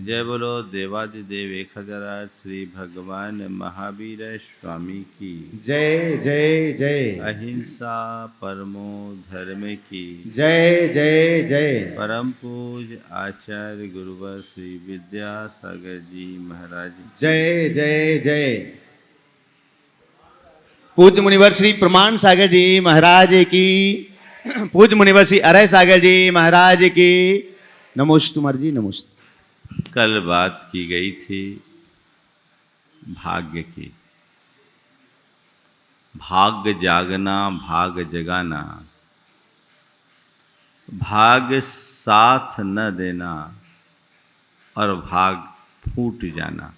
जय बोलो देवादिदेव 1008 श्री भगवान महावीर स्वामी की जय जय जय। अहिंसा परमो धर्म की जय जय जय। परम पूज आचार्य गुरुवर श्री विद्यासागर जी महाराज जय जय जय। पूज्य मुनिवर श्री प्रमाण सागर जी महाराज की, पूज्य मुनिवर श्री अरय सागर जी महाराज की। नमोस्तु कुमार जी, नमोस्तु। कल बात की गई थी भाग्य की। भाग्य जागना, भाग जगाना, भाग साथ न देना और भाग फूट जाना।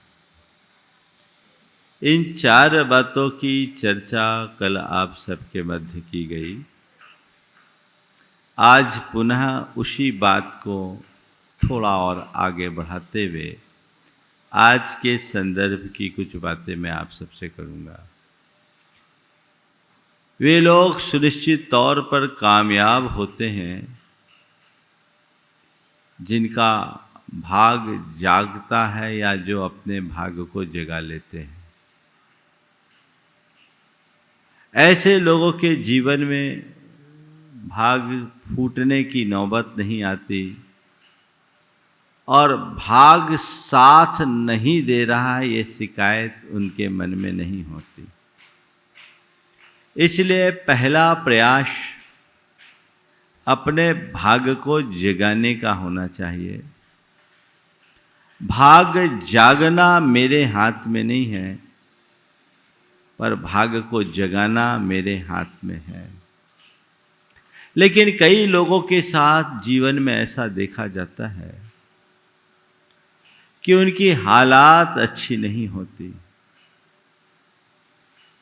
इन चार बातों की चर्चा कल आप सबके मध्य की गई। आज पुनः उसी बात को थोड़ा और आगे बढ़ाते हुए आज के संदर्भ की कुछ बातें मैं आप सबसे करूंगा। वे लोग सुनिश्चित तौर पर कामयाब होते हैं जिनका भाग जागता है या जो अपने भाग्य को जगा लेते हैं। ऐसे लोगों के जीवन में भाग फूटने की नौबत नहीं आती और भाग साथ नहीं दे रहा है ये शिकायत उनके मन में नहीं होती। इसलिए पहला प्रयास अपने भाग्य को जगाने का होना चाहिए। भाग जागना मेरे हाथ में नहीं है, पर भाग्य को जगाना मेरे हाथ में है। लेकिन कई लोगों के साथ जीवन में ऐसा देखा जाता है कि उनकी हालात अच्छी नहीं होती।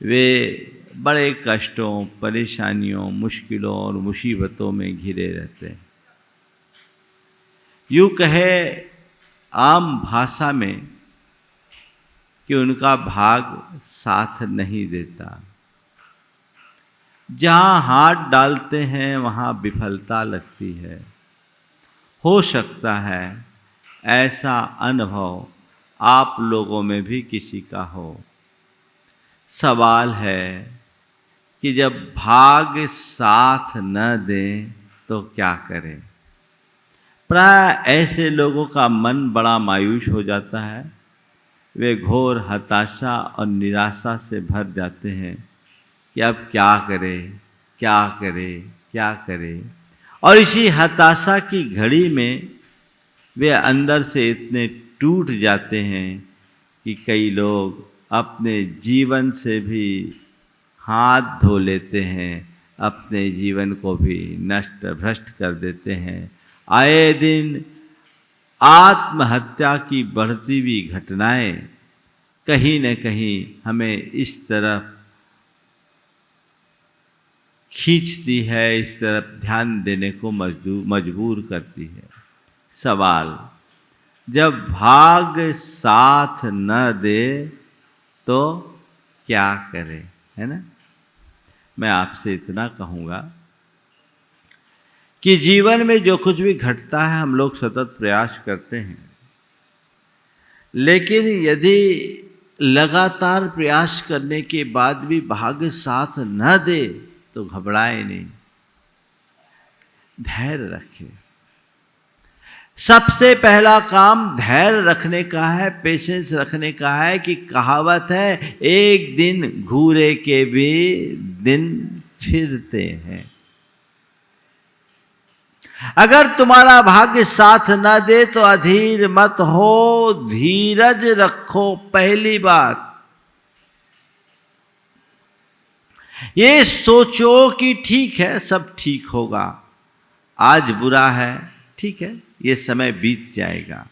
वे बड़े कष्टों, परेशानियों, मुश्किलों और मुसीबतों में घिरे रहते हैं। यूँ कहे आम भाषा में कि उनका भाग साथ नहीं देता। जहाँ हाथ डालते हैं वहाँ विफलता लगती है। हो सकता है ऐसा अनुभव आप लोगों में भी किसी का हो। सवाल है कि जब भाग साथ न दें तो क्या करें। प्राय ऐसे लोगों का मन बड़ा मायूस हो जाता है। वे घोर हताशा और निराशा से भर जाते हैं कि अब क्या करें, क्या करें, क्या करें। और इसी हताशा की घड़ी में वे अंदर से इतने टूट जाते हैं कि कई लोग अपने जीवन से भी हाथ धो लेते हैं, अपने जीवन को भी नष्ट भ्रष्ट कर देते हैं। आए दिन आत्महत्या की बढ़ती हुई घटनाएं कहीं न कहीं हमें इस तरफ खींचती है, इस तरफ ध्यान देने को मजबूर करती है। सवाल, जब भाग साथ न दे तो क्या करें, है ना। मैं आपसे इतना कहूँगा कि जीवन में जो कुछ भी घटता है हम लोग सतत प्रयास करते हैं, लेकिन यदि लगातार प्रयास करने के बाद भी भाग्य साथ न दे तो घबराए नहीं, धैर्य रखें। सबसे पहला काम धैर्य रखने का है, पेशेंस रखने का है। कि कहावत है, एक दिन घूरे के भी दिन फिरते हैं। अगर तुम्हारा भाग्य साथ न दे तो अधीर मत हो, धीरज रखो। पहली बात ये सोचो कि ठीक है, सब ठीक होगा। आज बुरा है, ठीक है, ये समय बीत जाएगा,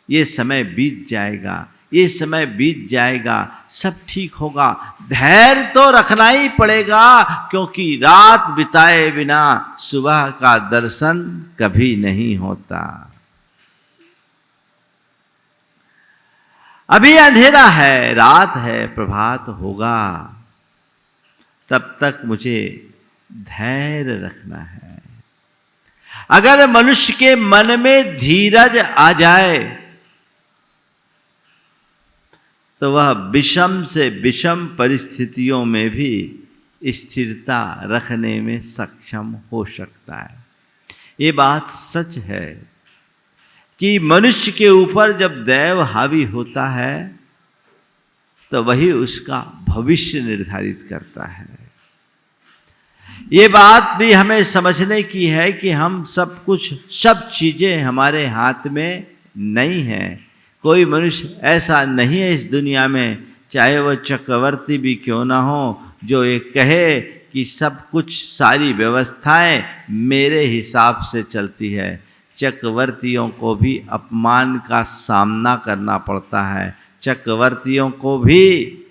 ये समय बीत जाएगा, ये समय बीत जाएगा, सब ठीक होगा। धैर्य तो रखना ही पड़ेगा, क्योंकि रात बिताए बिना सुबह का दर्शन कभी नहीं होता। अभी अंधेरा है, रात है, प्रभात होगा। तब तक मुझे धैर्य रखना है। अगर मनुष्य के मन में धीरज आ जाए तो वह विषम से विषम परिस्थितियों में भी स्थिरता रखने में सक्षम हो सकता है। ये बात सच है कि मनुष्य के ऊपर जब दैव हावी होता है तो वही उसका भविष्य निर्धारित करता है। ये बात भी हमें समझने की है कि हम सब चीज़ें हमारे हाथ में नहीं हैं। कोई मनुष्य ऐसा नहीं है इस दुनिया में, चाहे वह चक्रवर्ती भी क्यों ना हो, जो ये कहे कि सब कुछ सारी व्यवस्थाएं मेरे हिसाब से चलती है। चक्रवर्तियों को भी अपमान का सामना करना पड़ता है, चक्रवर्तियों को भी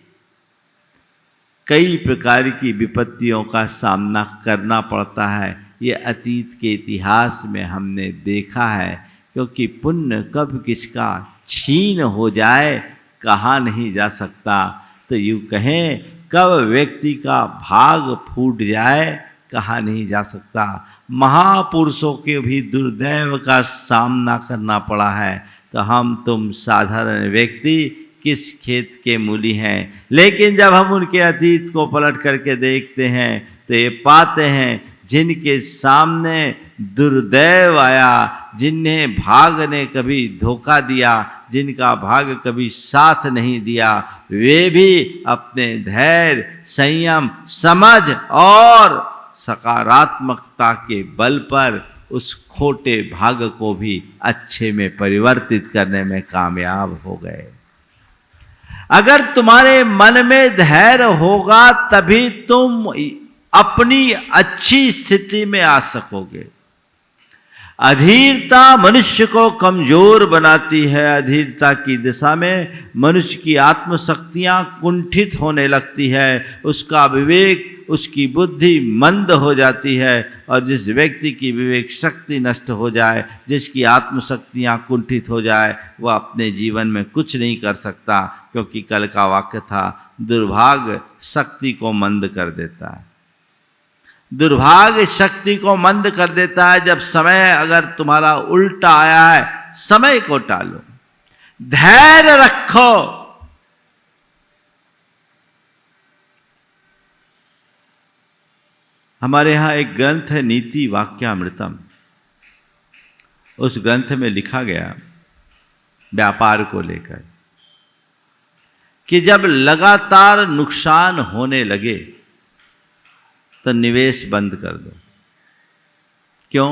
कई प्रकार की विपत्तियों का सामना करना पड़ता है। ये अतीत के इतिहास में हमने देखा है, क्योंकि पुण्य कब किसका छीन हो जाए कहा नहीं जा सकता। तो यूँ कहें कब व्यक्ति का भाग फूट जाए कहा नहीं जा सकता। महापुरुषों के भी दुर्दैव का सामना करना पड़ा है, तो हम तुम साधारण व्यक्ति किस खेत के मूली हैं। लेकिन जब हम उनके अतीत को पलट करके देखते हैं तो ये पाते हैं जिनके सामने दुर्दैव आया, जिन्हें भाग ने कभी धोखा दिया, जिनका भाग कभी साथ नहीं दिया, वे भी अपने धैर्य, संयम, समझ और सकारात्मकता के बल पर उस खोटे भाग को भी अच्छे में परिवर्तित करने में कामयाब हो गए। अगर तुम्हारे मन में धैर्य होगा तभी तुम अपनी अच्छी स्थिति में आ सकोगे। अधीरता मनुष्य को कमजोर बनाती है। अधीरता की दिशा में मनुष्य की आत्मशक्तियां कुंठित होने लगती है, उसका विवेक, उसकी बुद्धि मंद हो जाती है। और जिस व्यक्ति की विवेक शक्ति नष्ट हो जाए, जिसकी आत्मशक्तियां कुंठित हो जाए, वह अपने जीवन में कुछ नहीं कर सकता, क्योंकि कल का वाक्य था, दुर्भाग्य शक्ति को मंद कर देता है। दुर्भाग्य शक्ति को मंद कर देता है। जब समय अगर तुम्हारा उल्टा आया है, समय को टालो, धैर्य रखो। हमारे यहाँ एक ग्रंथ है नीति वाक्यामृतम। उस ग्रंथ में लिखा गया व्यापार को लेकर कि जब लगातार नुकसान होने लगे तो निवेश बंद कर दो। क्यों?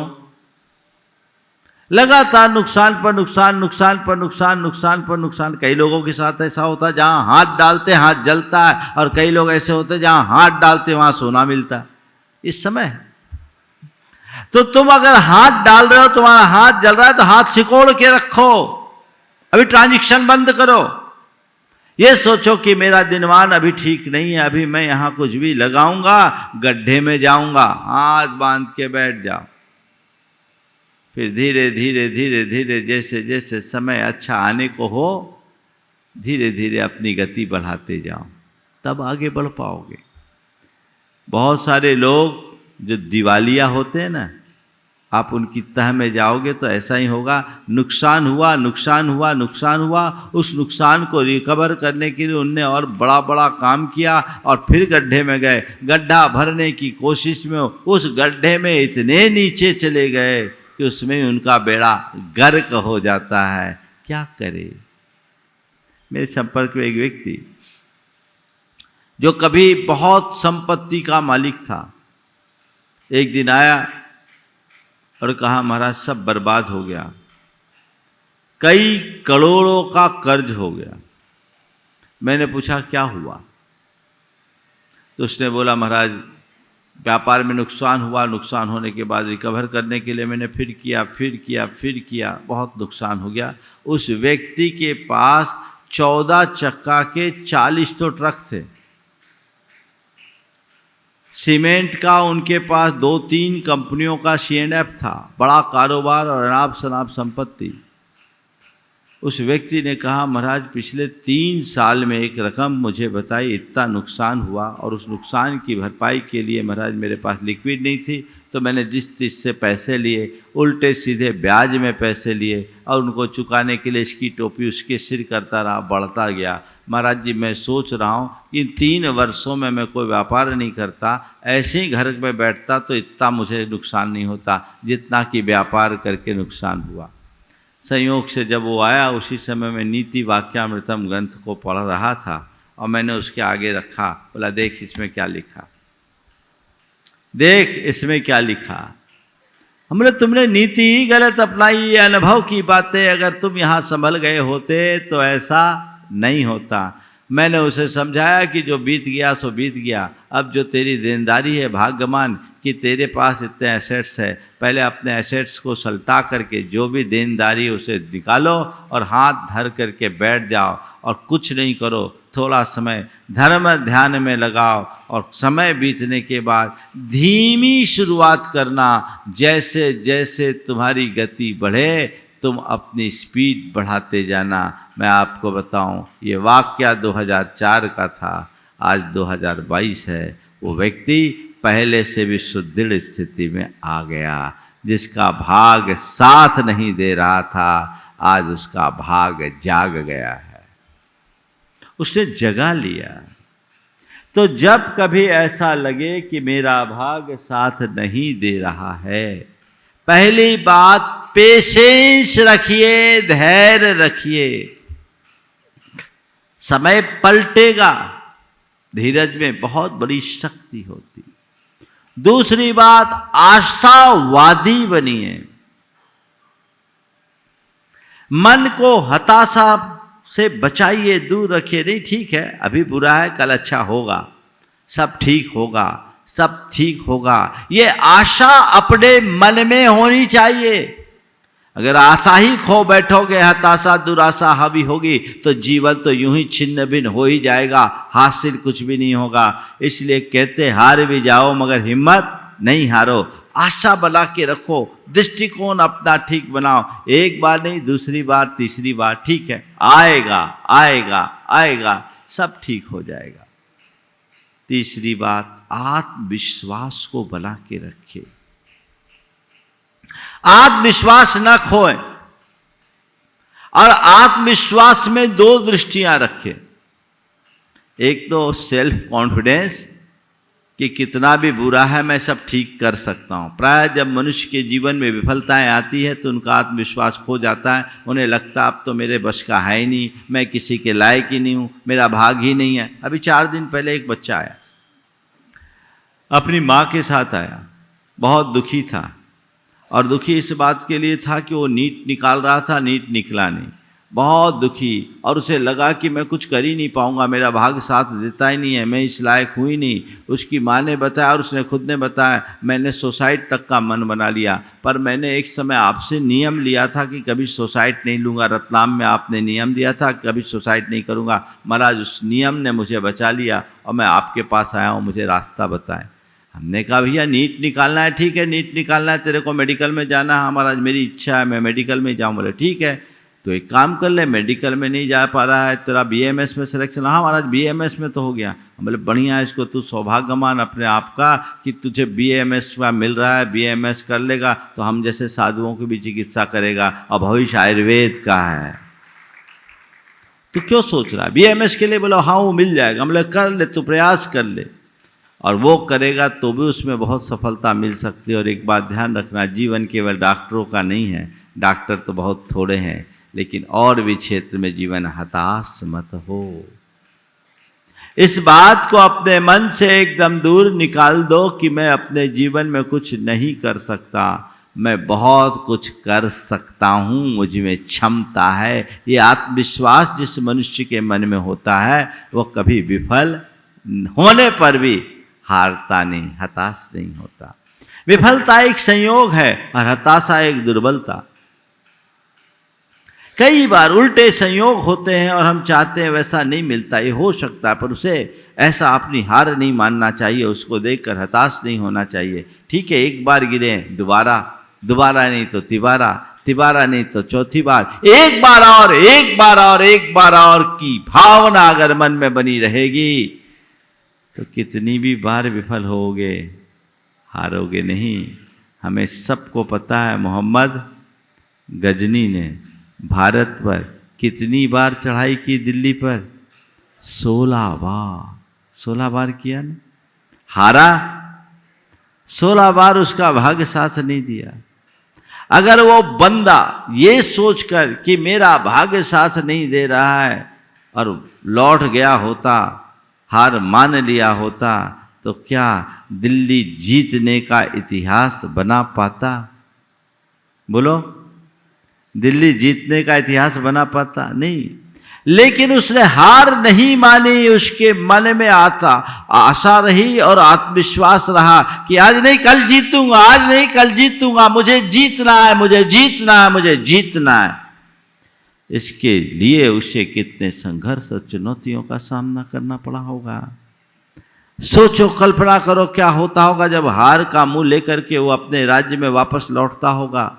लगातार नुकसान पर नुकसान, नुकसान पर नुकसान, नुकसान पर नुकसान। कई लोगों के साथ ऐसा होता है जहां हाथ डालते हाथ जलता है, और कई लोग ऐसे होते हैं जहां हाथ डालते वहां सोना मिलता है। इस समय तो तुम अगर हाथ डाल रहे हो, तुम्हारा हाथ जल रहा है, तो हाथ सिकोड़ के रखो, अभी ट्रांजैक्शन बंद करो। ये सोचो कि मेरा दिनमान अभी ठीक नहीं है, अभी मैं यहां कुछ भी लगाऊंगा गड्ढे में जाऊंगा, हाथ बांध के बैठ जाओ। फिर धीरे धीरे धीरे धीरे जैसे जैसे समय अच्छा आने को हो, धीरे धीरे अपनी गति बढ़ाते जाओ, तब आगे बढ़ पाओगे। बहुत सारे लोग जो दिवालिया होते हैं ना, आप उनकी तह में जाओगे तो ऐसा ही होगा। नुकसान हुआ, नुकसान हुआ, नुकसान हुआ, उस नुकसान को रिकवर करने के लिए उनने और बड़ा बड़ा काम किया, और फिर गड्ढे में गए। गड्ढा भरने की कोशिश में उस गड्ढे में इतने नीचे चले गए कि उसमें उनका बेड़ा गर्क हो जाता है। क्या करे? मेरे संपर्क में एक व्यक्ति जो कभी बहुत संपत्ति का मालिक था, एक दिन आया और कहा, महाराज सब बर्बाद हो गया, कई करोड़ों का कर्ज हो गया। मैंने पूछा क्या हुआ? तो उसने बोला, महाराज व्यापार में नुकसान हुआ, नुकसान होने के बाद रिकवर करने के लिए मैंने फिर किया, बहुत नुकसान हो गया। उस व्यक्ति के पास 14 चक्का के 40 तो ट्रक थे, सीमेंट का उनके पास 2-3 कंपनियों का C&F था, बड़ा कारोबार और अनाप शनाप संपत्ति। उस व्यक्ति ने कहा, महाराज पिछले 3 साल में एक रकम मुझे बताई, इतना नुकसान हुआ, और उस नुकसान की भरपाई के लिए महाराज मेरे पास लिक्विड नहीं थी, तो मैंने जिस से पैसे लिए उल्टे सीधे ब्याज में पैसे लिए, और उनको चुकाने के लिए इसकी टोपी उसके सिर करता रहा, बढ़ता गया। महाराज जी मैं सोच रहा हूँ कि 3 वर्षों में मैं कोई व्यापार नहीं करता, ऐसे ही घर में बैठता तो इतना मुझे नुकसान नहीं होता जितना कि व्यापार करके नुकसान हुआ। संयोग से जब वो आया उसी समय मैं नीति वाक्यामृतम ग्रंथ को पढ़ रहा था और मैंने उसके आगे रखा, बोला देख इसमें क्या लिखा, देख इसमें क्या लिखा। हमने तुमने नीति ही गलत अपनाई, ये अनुभव की बातें अगर तुम यहाँ संभल गए होते तो ऐसा नहीं होता। मैंने उसे समझाया कि जो बीत गया सो बीत गया, अब जो तेरी देनदारी है भाग्यमान कि तेरे पास इतने एसेट्स है, पहले अपने एसेट्स को सल्टा करके जो भी देनदारी उसे निकालो और हाथ धर करके बैठ जाओ और कुछ नहीं करो, थोड़ा समय धर्म ध्यान में लगाओ और समय बीतने के बाद धीमी शुरुआत करना। जैसे जैसे तुम्हारी गति बढ़े तुम अपनी स्पीड बढ़ाते जाना। मैं आपको बताऊं ये वाक्य 2004 का था, आज 2022 है। वो व्यक्ति पहले से भी सुदृढ़ स्थिति में आ गया। जिसका भाग साथ नहीं दे रहा था आज उसका भाग जाग गया है, उसने जगा लिया। तो जब कभी ऐसा लगे कि मेरा भाग साथ नहीं दे रहा है, पहली बात पेशेंस रखिए, धैर्य रखिए। समय पलटेगा, धीरज में बहुत बड़ी शक्ति होती। दूसरी बात आशावादी बनिए, मन को हताशा से बचाइए, दूर रखिए। नहीं ठीक है अभी बुरा है कल अच्छा होगा, सब ठीक होगा, सब ठीक होगा, ये आशा अपने मन में होनी चाहिए। अगर आशा ही खो बैठोगे, हताशा दुराशा हावी होगी तो जीवन तो यूं ही छिन्न भिन्न हो ही जाएगा, हासिल कुछ भी नहीं होगा। इसलिए कहते हार भी जाओ मगर हिम्मत नहीं हारो। आशा बना के रखो, दृष्टिकोण अपना ठीक बनाओ। एक बार नहीं, दूसरी बार, तीसरी बार, ठीक है आएगा आएगा आएगा, सब ठीक हो जाएगा। तीसरी बात आत्मविश्वास को बना के रखिए, आत्मविश्वास न खोए। और आत्मविश्वास में 2 दृष्टियां रखें। एक तो सेल्फ कॉन्फिडेंस कि कितना भी बुरा है मैं सब ठीक कर सकता हूँ। प्राय जब मनुष्य के जीवन में विफलताएं आती है तो उनका आत्मविश्वास खो जाता है, उन्हें लगता अब तो मेरे बस का है ही नहीं, मैं किसी के लायक ही नहीं हूँ, मेरा भाग ही नहीं है। अभी 4 दिन पहले एक बच्चा आया, अपनी माँ के साथ आया, बहुत दुखी था। और दुखी इस बात के लिए था कि वो नीट निकाल रहा था, नीट निकला नहीं, बहुत दुखी। और उसे लगा कि मैं कुछ कर ही नहीं पाऊंगा, मेरा भाग्य साथ देता ही नहीं है, मैं इस लायक हुई नहीं। उसकी माँ ने बताया और उसने खुद ने बताया, मैंने सुसाइड तक का मन बना लिया। पर मैंने एक समय आपसे नियम लिया था कि कभी सुसाइड नहीं लूँगा, रतलाम में आपने नियम दिया था कभी सुसाइड नहीं करूँगा। महाराज उस नियम ने मुझे बचा लिया और मैं आपके पास आया हूँ, मुझे रास्ता बताएं। हमने कहा भैया नीट निकालना है, ठीक है नीट निकालना है, तेरे को मेडिकल में जाना है। महाराज मेरी इच्छा है मैं मेडिकल में जाऊँ। बोले ठीक है तो एक काम कर ले, मेडिकल में नहीं जा पा रहा है, तेरा BAMS में सिलेक्शन। हाँ महाराज BAMS में तो हो गया। बोले बढ़िया है, इसको तू सौभाग्यमान अपने आप का कि तुझे BAMS का मिल रहा है, BAMS कर लेगा तो हम जैसे साधुओं की भी चिकित्सा करेगा और भविष्य आयुर्वेद का है। तो क्यों सोच रहा है BAMS के लिए? बोला हाँ वो मिल जाएगा। बोले कर ले, तू प्रयास कर ले, और वो करेगा तो भी उसमें बहुत सफलता मिल सकती है। और एक बात ध्यान रखना, जीवन केवल डॉक्टरों का नहीं है, डॉक्टर तो बहुत थोड़े हैं, लेकिन और भी क्षेत्र में जीवन हताश मत हो। इस बात को अपने मन से एकदम दूर निकाल दो कि मैं अपने जीवन में कुछ नहीं कर सकता, मैं बहुत कुछ कर सकता हूँ, मुझ में क्षमता है। ये आत्मविश्वास जिस मनुष्य के मन में होता है वो कभी विफल होने पर भी हारता नहीं, हताश नहीं होता। विफलता एक संयोग है और हताशा एक दुर्बलता। कई बार उल्टे संयोग होते हैं और हम चाहते हैं वैसा नहीं मिलता, ये हो सकता है, पर उसे ऐसा अपनी हार नहीं मानना चाहिए, उसको देखकर हताश नहीं होना चाहिए। ठीक है एक बार गिरे, दोबारा, दोबारा नहीं तो तिबारा, तिबारा नहीं तो चौथी बार, एक बार और, एक बार और, एक बार और की भावना अगर मन में बनी रहेगी तो कितनी भी बार विफल होगे, हारोगे नहीं। हमें सबको पता है मोहम्मद गजनी ने भारत पर कितनी बार चढ़ाई की, दिल्ली पर 16 बार किया ना, हारा, 16 बार उसका भाग्य साथ नहीं दिया। अगर वो बंदा ये सोचकर कि मेरा भाग्य साथ नहीं दे रहा है और लौट गया होता, हार मान लिया होता, तो क्या दिल्ली जीतने का इतिहास बना पाता? बोलो, दिल्ली जीतने का इतिहास बना पाता? नहीं। लेकिन उसने हार नहीं मानी, उसके मन में आशा रही और आत्मविश्वास रहा कि आज नहीं कल जीतूंगा, आज नहीं कल जीतूंगा, मुझे जीतना है, मुझे जीतना है, मुझे जीतना है। इसके लिए उसे कितने संघर्ष और चुनौतियों का सामना करना पड़ा होगा। सोचो, कल्पना करो क्या होता होगा जब हार का मुंह लेकर के वो अपने राज्य में वापस लौटता होगा।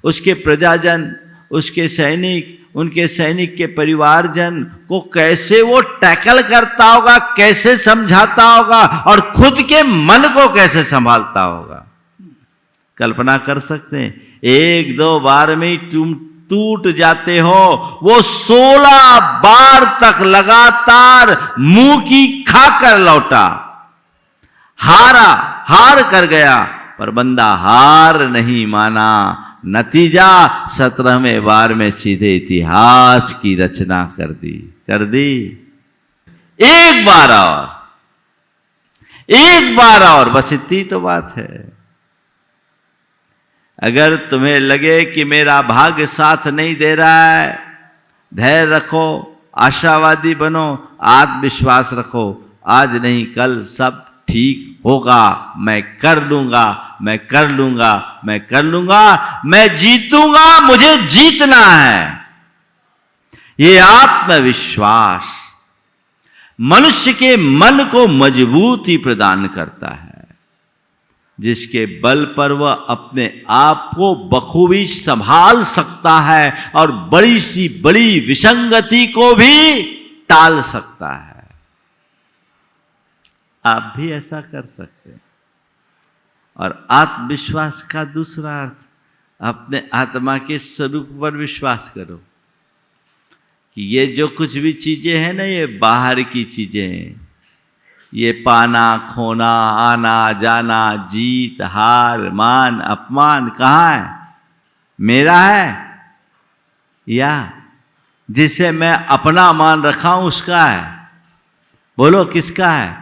उसके प्रजाजन, उसके सैनिक, उनके सैनिक के परिवारजन को कैसे वो टैकल करता होगा, कैसे समझाता होगा और खुद के मन को कैसे संभालता होगा। कल्पना कर सकते हैं? 1-2 बार में ही तुम टूट जाते हो, वो 16 बार तक लगातार मुंह की खाकर लौटा, हार कर गया, पर बंदा हार नहीं माना। नतीजा 17वें बार में सीधे इतिहास की रचना कर दी। एक बार और, बस इतनी तो बात है। अगर तुम्हें लगे कि मेरा भाग्य साथ नहीं दे रहा है, धैर्य रखो, आशावादी बनो, आत्मविश्वास रखो। आज नहीं कल सब ठीक होगा, मैं कर लूंगा, मैं कर लूंगा, मैं कर लूंगा, मैं जीतूंगा, मुझे जीतना है। ये आत्मविश्वास मनुष्य के मन को मजबूती प्रदान करता है, जिसके बल पर वह अपने आप को बखूबी संभाल सकता है और बड़ी सी बड़ी विसंगति को भी टाल सकता है। आप भी ऐसा कर सकते हैं। और आत्मविश्वास का दूसरा अर्थ, अपने आत्मा के स्वरूप पर विश्वास करो कि ये जो कुछ भी चीजें हैं ना, ये बाहर की चीजें हैं। ये पाना, खोना, आना जाना, जीत हार, मान अपमान कहाँ है? मेरा है या जिसे मैं अपना मान रखा हूं उसका है? बोलो, किसका है?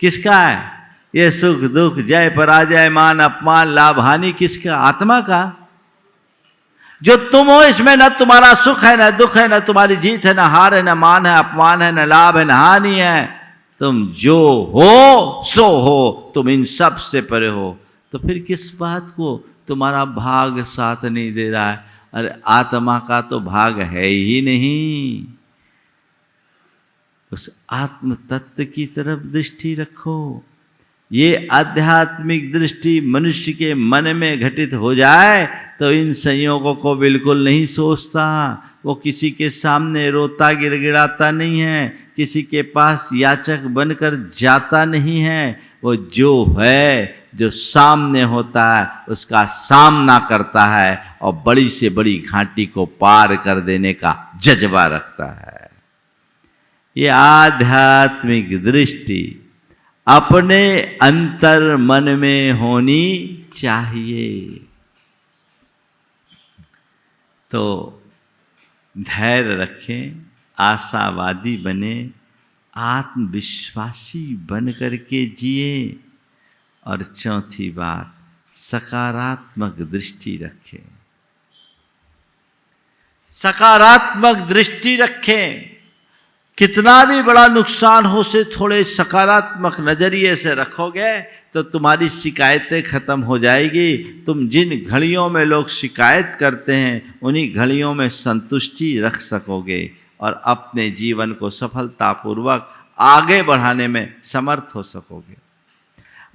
किसका है? ये सुख दुख, जय पराजय, मान अपमान, लाभ हानि किसका? आत्मा का। जो तुम हो इसमें न तुम्हारा सुख है, न दुख है, न तुम्हारी जीत है, न हार है, न मान है, अपमान है, न लाभ है, न हानि है। तुम जो हो सो हो, तुम इन सब से परे हो। तो फिर किस बात को तुम्हारा भाग साथ नहीं दे रहा है? अरे आत्मा का तो भाग है ही नहीं। उस आत्म तत्व की तरफ दृष्टि रखो। ये आध्यात्मिक दृष्टि मनुष्य के मन में घटित हो जाए तो इन संयोगों को बिल्कुल नहीं सोचता। वो किसी के सामने रोता गिड़गिड़ाता नहीं है, किसी के पास याचक बनकर जाता नहीं है। वो जो है, जो सामने होता है उसका सामना करता है और बड़ी से बड़ी घाटी को पार कर देने का जज्बा रखता है। ये आध्यात्मिक दृष्टि अपने अंतर मन में होनी चाहिए। तो धैर्य रखें, आशावादी बने, आत्मविश्वासी बन करके जिए। और चौथी बात, सकारात्मक दृष्टि रखें। सकारात्मक दृष्टि रखें। कितना भी बड़ा नुकसान हो से थोड़े सकारात्मक नजरिए से रखोगे तो तुम्हारी शिकायतें खत्म हो जाएगी। तुम जिन घड़ियों में लोग शिकायत करते हैं उन्हीं घड़ियों में संतुष्टि रख सकोगे और अपने जीवन को सफलतापूर्वक आगे बढ़ाने में समर्थ हो सकोगे।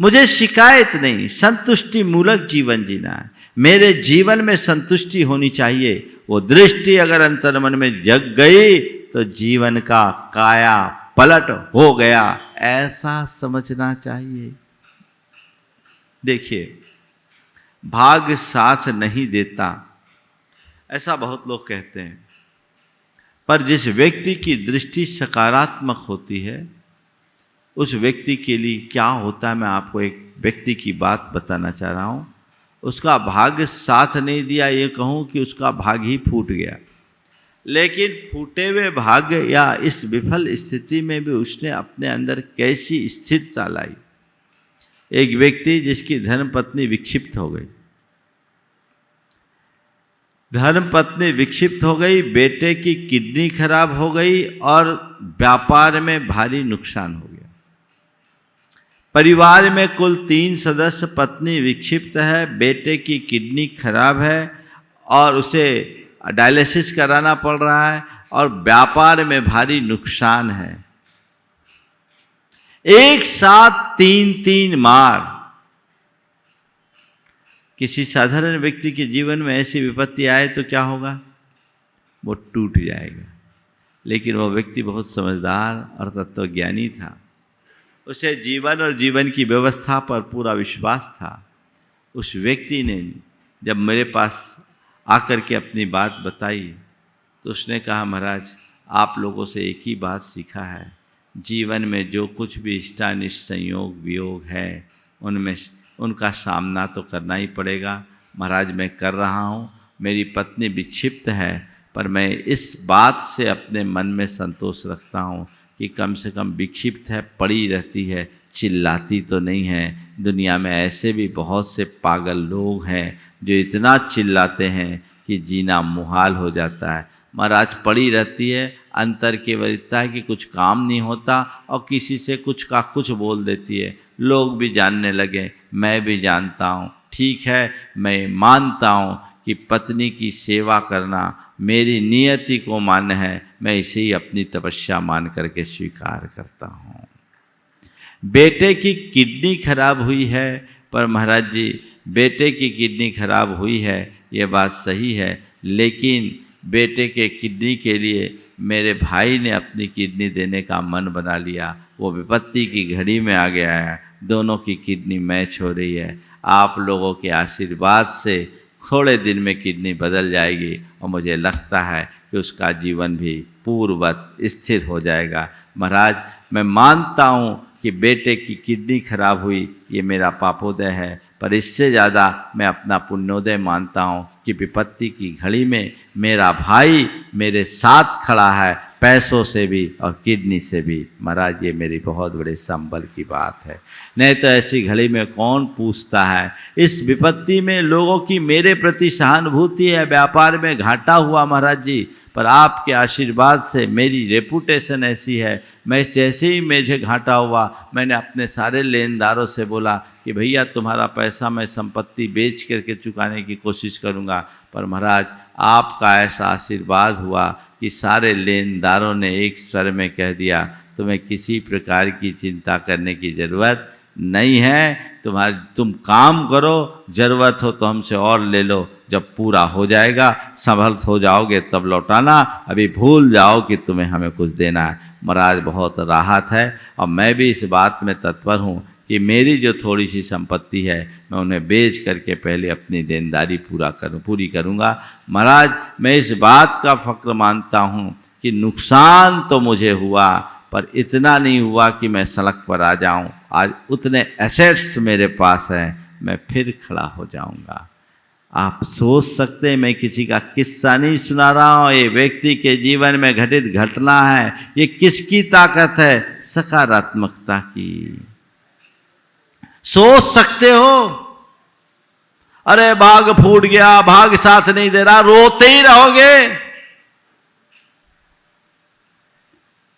मुझे शिकायत नहीं, संतुष्टि मूलक जीवन जीना है। मेरे जीवन में संतुष्टि होनी चाहिए। वो दृष्टि अगर अंतर्मन में जग गई तो जीवन का काया पलट हो गया, ऐसा समझना चाहिए। देखिए, भाग्य साथ नहीं देता ऐसा बहुत लोग कहते हैं, पर जिस व्यक्ति की दृष्टि सकारात्मक होती है उस व्यक्ति के लिए क्या होता है, मैं आपको एक व्यक्ति की बात बताना चाह रहा हूँ। उसका भाग्य साथ नहीं दिया, ये कहूँ कि उसका भाग्य ही फूट गया, लेकिन फूटे हुए भाग्य या इस विफल स्थिति में भी उसने अपने अंदर कैसी स्थिरता लाई। एक व्यक्ति जिसकी धर्मपत्नी विक्षिप्त हो गई, धर्मपत्नी विक्षिप्त हो गई, बेटे की किडनी खराब हो गई और व्यापार में भारी नुकसान हो गया। परिवार में कुल 3 सदस्य, पत्नी विक्षिप्त है, बेटे की किडनी खराब है और उसे डायलिसिस कराना पड़ रहा है और व्यापार में भारी नुकसान है। एक साथ 3 मार। किसी साधारण व्यक्ति के जीवन में ऐसी विपत्ति आए तो क्या होगा, वो टूट जाएगा। लेकिन वो व्यक्ति बहुत समझदार और तत्वज्ञानी था, उसे जीवन और जीवन की व्यवस्था पर पूरा विश्वास था। उस व्यक्ति ने जब मेरे पास आकर के अपनी बात बताई तो उसने कहा, महाराज आप लोगों से एक ही बात सीखा है, जीवन में जो कुछ भी इष्टानिष्ट संयोग वियोग है उनमें उनका सामना तो करना ही पड़ेगा। महाराज मैं कर रहा हूँ, मेरी पत्नी विक्षिप्त है, पर मैं इस बात से अपने मन में संतोष रखता हूँ कि कम से कम विक्षिप्त है, पड़ी रहती है, चिल्लाती तो नहीं है। दुनिया में ऐसे भी बहुत से पागल लोग हैं जो इतना चिल्लाते हैं कि जीना मुहाल हो जाता है। महाराज पड़ी रहती है, अंतर केवल इतना है कि कुछ काम नहीं होता और किसी से कुछ का कुछ बोल देती है। लोग भी जानने लगे, मैं भी जानता हूँ, ठीक है, मैं मानता हूँ कि पत्नी की सेवा करना मेरी नियति को मान्य है, मैं इसे ही अपनी तपस्या मान करके स्वीकार करता हूँ। बेटे की किडनी खराब हुई है, पर महाराज जी बेटे की किडनी खराब हुई है ये बात सही है, लेकिन बेटे के किडनी के लिए मेरे भाई ने अपनी किडनी देने का मन बना लिया। वो विपत्ति की घड़ी में आ गया है, दोनों की किडनी मैच हो रही है। आप लोगों के आशीर्वाद से थोड़े दिन में किडनी बदल जाएगी और मुझे लगता है कि उसका जीवन भी पूर्ववत स्थिर हो जाएगा। महाराज मैं मानता हूँ कि बेटे की किडनी खराब हुई ये मेरा पापोदय है, पर इससे ज़्यादा मैं अपना पुण्योदय मानता हूँ कि विपत्ति की घड़ी में मेरा भाई मेरे साथ खड़ा है, पैसों से भी और किडनी से भी। महाराज ये मेरी बहुत बड़े संबल की बात है, नहीं तो ऐसी घड़ी में कौन पूछता है। इस विपत्ति में लोगों की मेरे प्रति सहानुभूति है, व्यापार में घाटा हुआ महाराज जी, पर आपके आशीर्वाद से मेरी रेपुटेशन ऐसी है, मैं जैसे ही मुझे घाटा हुआ मैंने अपने सारे लेनदारों से बोला कि भैया तुम्हारा पैसा मैं संपत्ति बेच करके चुकाने की कोशिश करूंगा। पर महाराज आपका ऐसा आशीर्वाद हुआ कि सारे लेनदारों ने एक स्वर में कह दिया तुम्हें किसी प्रकार की चिंता करने की ज़रूरत नहीं है, तुम काम करो, ज़रूरत हो तो हमसे और ले लो, जब पूरा हो जाएगा संभल हो जाओगे तब लौटाना, अभी भूल जाओ कि तुम्हें हमें कुछ देना है। महाराज बहुत राहत है और मैं भी इस बात में तत्पर हूँ कि मेरी जो थोड़ी सी संपत्ति है मैं उन्हें बेच करके पहले अपनी देनदारी पूरी करूँगा। महाराज मैं इस बात का फ़क्र मानता हूँ कि नुकसान तो मुझे हुआ पर इतना नहीं हुआ कि मैं सड़क पर आ जाऊँ। आज उतने एसेट्स मेरे पास हैं, मैं फिर खड़ा हो जाऊँगा। आप सोच सकते हैं मैं किसी का किस्सा नहीं सुना रहा हूँ, ये व्यक्ति के जीवन में घटित घटना है। ये किसकी ताकत है? सकारात्मकता की। सोच सकते हो अरे भाग फूट गया, भाग साथ नहीं दे रहा, रोते ही रहोगे।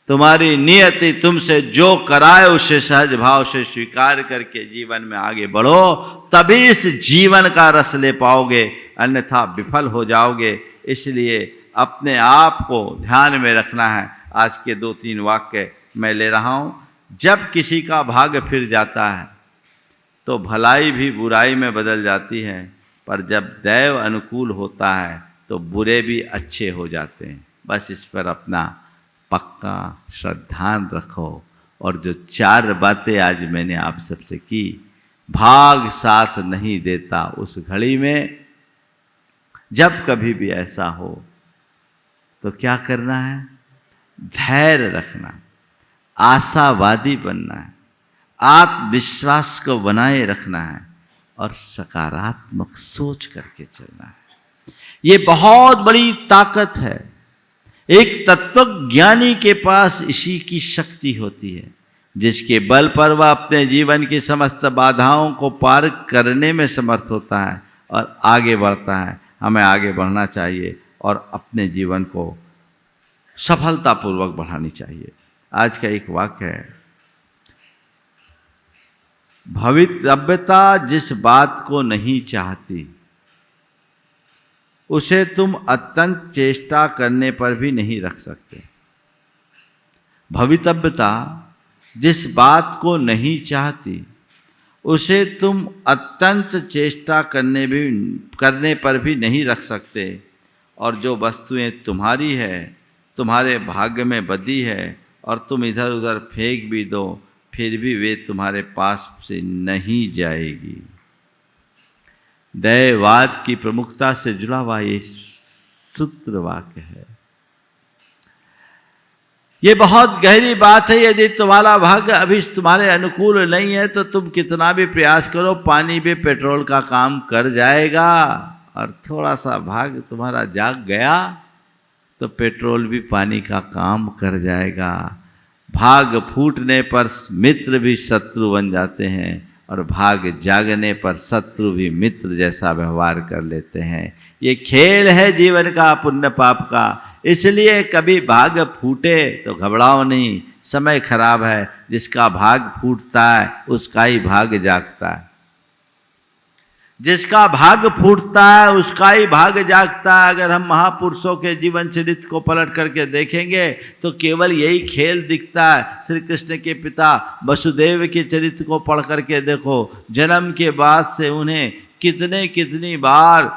तुम्हारी नियति तुमसे जो कराए उसे सहज भाव से स्वीकार करके जीवन में आगे बढ़ो, तभी इस जीवन का रस ले पाओगे, अन्यथा विफल हो जाओगे। इसलिए अपने आप को ध्यान में रखना है। आज के 2-3 वाक्य मैं ले रहा हूँ। जब किसी का भाग्य फिर जाता है तो भलाई भी बुराई में बदल जाती है, पर जब दैव अनुकूल होता है तो बुरे भी अच्छे हो जाते हैं। बस इस पर अपना पक्का श्रद्धान रखो। और जो 4 बातें आज मैंने आप सबसे की, भाग साथ नहीं देता उस घड़ी में, जब कभी भी ऐसा हो तो क्या करना है? धैर्य रखना, आशावादी बनना है, आत्मविश्वास को बनाए रखना है और सकारात्मक सोच करके चलना है। ये बहुत बड़ी ताकत है। एक तत्वज्ञानी के पास इसी की शक्ति होती है, जिसके बल पर वह अपने जीवन की समस्त बाधाओं को पार करने में समर्थ होता है और आगे बढ़ता है। हमें आगे बढ़ना चाहिए और अपने जीवन को सफलतापूर्वक बढ़ानी चाहिए। आज का एक वाक्य है, भवितव्यता जिस बात को नहीं चाहती उसे तुम अत्यंत चेष्टा करने पर भी नहीं रख सकते। भवितव्यता जिस बात को नहीं चाहती उसे तुम अत्यंत चेष्टा करने पर भी नहीं रख सकते। और जो वस्तुएं तुम्हारी है, तुम्हारे भाग्य में बदी है और तुम इधर उधर फेंक भी दो, फिर भी वे तुम्हारे पास से नहीं जाएगी। दैववाद की प्रमुखता से जुड़ा हुआ ये सूत्र वाक्य है। ये बहुत गहरी बात है। यदि तुम्हारा भाग्य अभी तुम्हारे अनुकूल नहीं है तो तुम कितना भी प्रयास करो, पानी भी पेट्रोल का काम कर जाएगा। और थोड़ा सा भाग्य तुम्हारा जाग गया तो पेट्रोल भी पानी का काम कर जाएगा। भाग फूटने पर मित्र भी शत्रु बन जाते हैं और भाग जागने पर शत्रु भी मित्र जैसा व्यवहार कर लेते हैं। ये खेल है जीवन का, पुण्य पाप का। इसलिए कभी भाग फूटे तो घबराओ नहीं, समय खराब है। जिसका भाग फूटता है उसका ही भाग जागता है। जिसका भाग फूटता है उसका ही भाग जागता है। अगर हम महापुरुषों के जीवन चरित्र को पलट करके देखेंगे तो केवल यही खेल दिखता है। श्री कृष्ण के पिता वसुदेव के चरित्र को पढ़ करके देखो, जन्म के बाद से उन्हें कितनी बार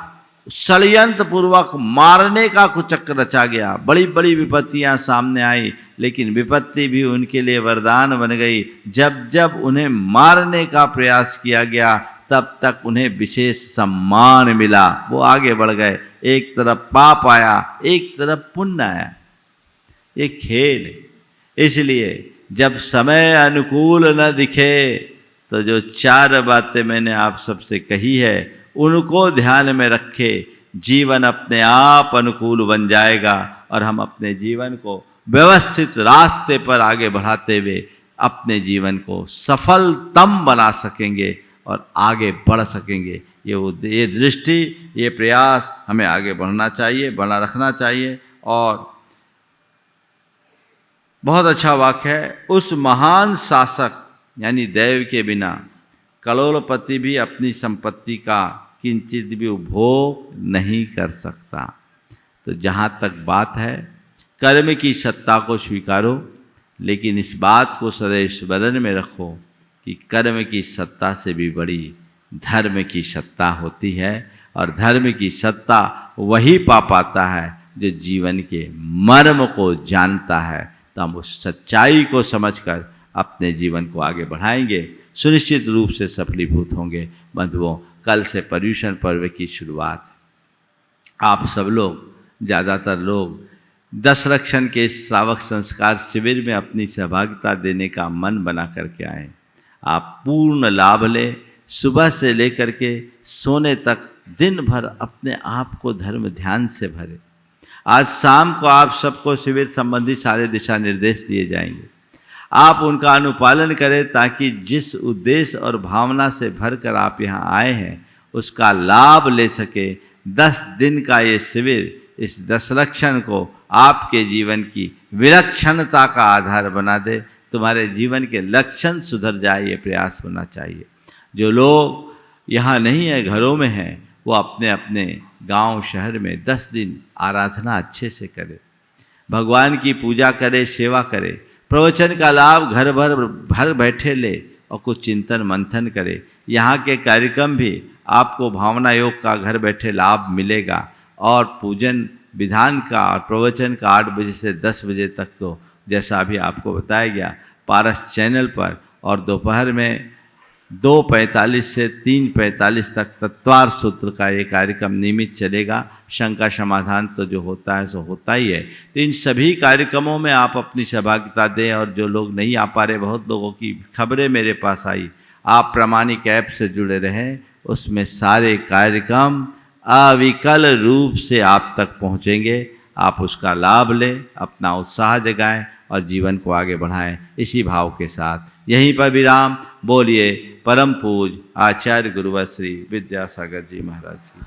षड्यंत्र पूर्वक मारने का कुचक्र रचा गया। बड़ी बड़ी विपत्तियां सामने आई, लेकिन विपत्ति भी उनके लिए वरदान बन गई। जब जब उन्हें मारने का प्रयास किया गया तब तक उन्हें विशेष सम्मान मिला। वो आगे बढ़ गए। एक तरफ पाप आया, एक तरफ पुण्य आया। ये खेल। इसलिए जब समय अनुकूल न दिखे तो जो 4 बातें मैंने आप सबसे कही है उनको ध्यान में रखे। जीवन अपने आप अनुकूल बन जाएगा और हम अपने जीवन को व्यवस्थित रास्ते पर आगे बढ़ाते हुए अपने जीवन को सफलतम बना सकेंगे और आगे बढ़ सकेंगे। ये दृष्टि, ये प्रयास हमें आगे बढ़ना चाहिए, बना रखना चाहिए। और बहुत अच्छा वाक्य है, उस महान शासक यानी देव के बिना करोड़पति भी अपनी संपत्ति का किंचित भी उपभोग नहीं कर सकता। तो जहाँ तक बात है, कर्म की सत्ता को स्वीकारो, लेकिन इस बात को सदैव स्मरण में रखो कि कर्म की सत्ता से भी बड़ी धर्म की सत्ता होती है। और धर्म की सत्ता वही पा पाता है जो जीवन के मर्म को जानता है। तो हम उस सच्चाई को समझकर अपने जीवन को आगे बढ़ाएंगे, सुनिश्चित रूप से सफलीभूत होंगे। बंधुओं, कल से पर्युषण पर्व की शुरुआत है। आप सब लोग, ज़्यादातर लोग दशरक्षण के श्रावक संस्कार शिविर में अपनी सहभागिता देने का मन बना करके आए। आप पूर्ण लाभ लें। सुबह से लेकर के सोने तक दिन भर अपने आप को धर्म ध्यान से भरे। आज शाम को आप सबको शिविर संबंधी सारे दिशा निर्देश दिए जाएंगे। आप उनका अनुपालन करें ताकि जिस उद्देश्य और भावना से भरकर आप यहाँ आए हैं उसका लाभ ले सके। 10 दिन का ये शिविर इस दशरक्षण को आपके जीवन की विलक्षणता का आधार बना दे। तुम्हारे जीवन के लक्षण सुधर जाए, ये प्रयास होना चाहिए। जो लोग यहाँ नहीं है, घरों में हैं, वो अपने अपने गांव शहर में 10 दिन आराधना अच्छे से करे, भगवान की पूजा करे, सेवा करे, प्रवचन का लाभ घर बैठे ले और कुछ चिंतन मंथन करे। यहाँ के कार्यक्रम भी आपको भावना योग का घर बैठे लाभ मिलेगा। और पूजन विधान का और प्रवचन का 8 बजे से 10 बजे तक तो जैसा अभी आपको बताया गया पारस चैनल पर, और दोपहर में 2:45 से 3:45 तक तत्वार सूत्र का ये कार्यक्रम नियमित चलेगा। शंका समाधान तो जो होता है सो होता ही है। तो इन सभी कार्यक्रमों में आप अपनी सहभागिता दें। और जो लोग नहीं आ पा रहे, बहुत लोगों की खबरें मेरे पास आई, आप प्रामाणिक ऐप से जुड़े रहें, उसमें सारे कार्यक्रम अविकल रूप से आप तक पहुँचेंगे। आप उसका लाभ लें, अपना उत्साह जगाएं और जीवन को आगे बढ़ाएं। इसी भाव के साथ यहीं पर विराम। बोलिए परम पूज आचार्य गुरुवर श्री विद्यासागर जी महाराज जी।